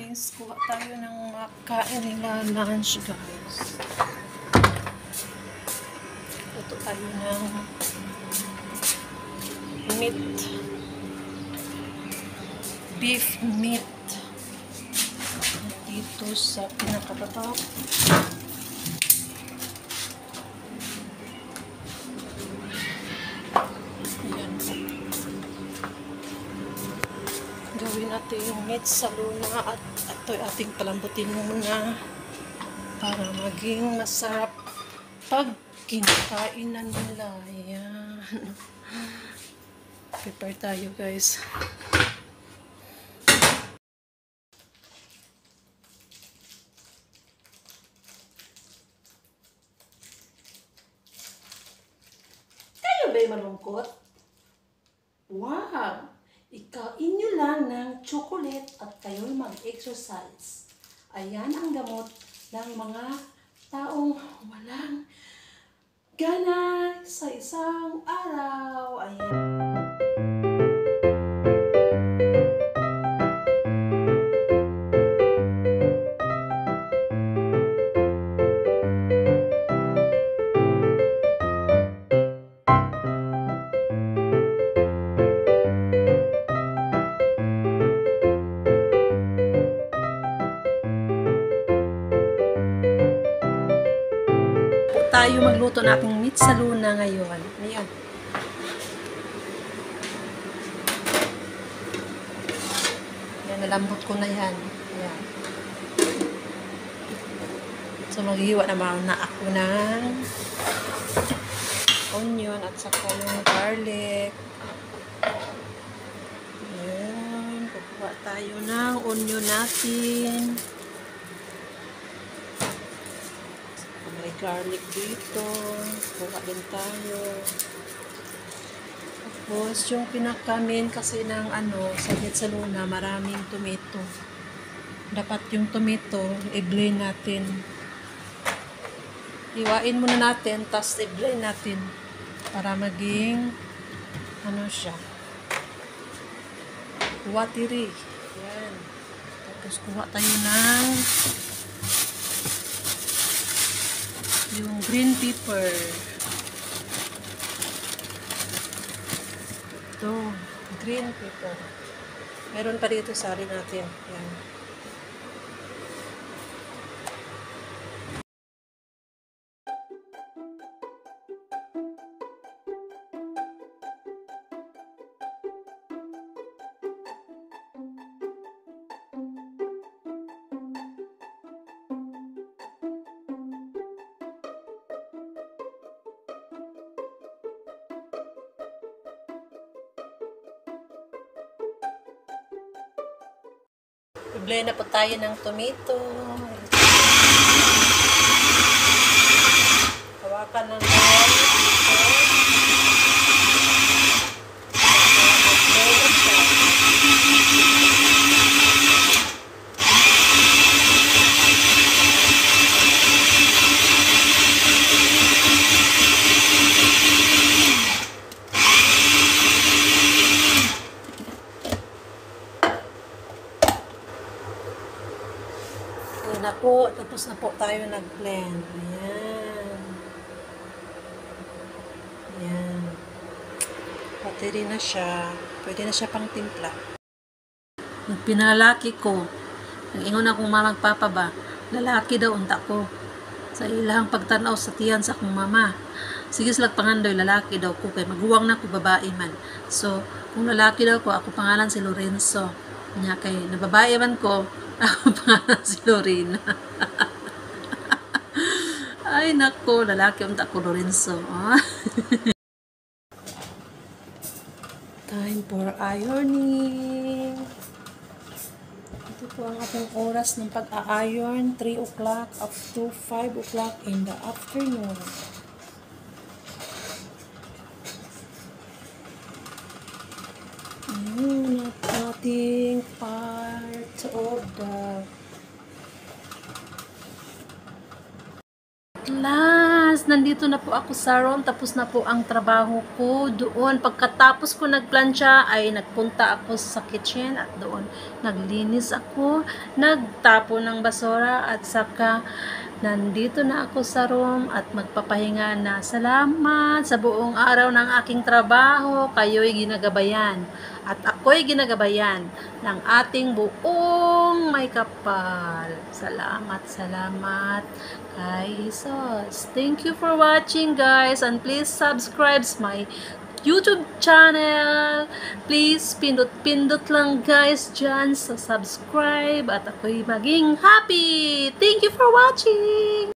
guys, kuha tayo ng makain nila lunch guys. Luto tayo ng meat, beef meat dito sa pinakababa. Ayan. Gawin natin yung meat sa luna at ito ating palambutin muna para maging masarap pag kinakainan nila. Ayan. Prepare tayo guys. Kayo ba'y malungkot? Wow! Ikain nyo lang ng chocolate at kayo'y mag-exercise. Ayan ang gamot ng mga taong walang gana sa isang araw. Ayan. Tayo magluto nating meat sa luna ngayon. Ayan. Ayan, nalambot ko na yan. Ayan. So, maghiwa naman na ako ng onion at saka yung garlic. Ayan. Kukuha tayo ng onion natin. May garlic dito. Kuha din tayo. Tapos, yung pinakamin kasi ng sa meat sa luna, maraming tomato. Dapat yung tomato, i-blend natin. Iwain muna natin, tapos i-blend natin. Para maging, siya. Watery. Yan. Tapos, kuha tayo ng yung green pepper. Ito, green pepper. Meron pa dito, sari natin. Yan. I-blend na po tayo ng tomato. Hawakan ng oil dito. Na po, tapos na po tayo nag-blend. Ayan. Ayan. Battery na siya. Pwede na siya pang timpla. Pinalaki ko. Nag-ingon akong magpapaba. Lalaki daw unta ko. Sa ilang pagtanaw sa tiyan sa akong mama. Sige slag pangandoy, lalaki daw ko. Kaya maguwang na ko, babae man. So, kung lalaki daw ko, ako pangalan si Lorenzo. Nya kay nababae man ko, ako pangalan si Lorena. Ay nako, lalaki unta ko Lorenzo. Time for ironing. Ito po ang ating oras ng pag-a-iron. 3 o'clock up to 5 o'clock in the afternoon. Ayun at ating part of the last nandito na po ako sa room. Tapos na po ang trabaho ko doon. Pagkatapos ko nagplansya, ay nagpunta ako sa kitchen at doon naglinis ako, nagtapo ng basura at saka nandito na ako sa room at magpapahinga na. Salamat sa buong araw ng aking trabaho. Kayo'y ginagabayan at ako'y ginagabayan ng ating buong may kapal. Salamat, salamat kay Jesus. Thank you for watching, guys, and please subscribe my YouTube channel. Please pindot lang, guys, dyan sa subscribe at ako'y maging happy. Thank you for watching.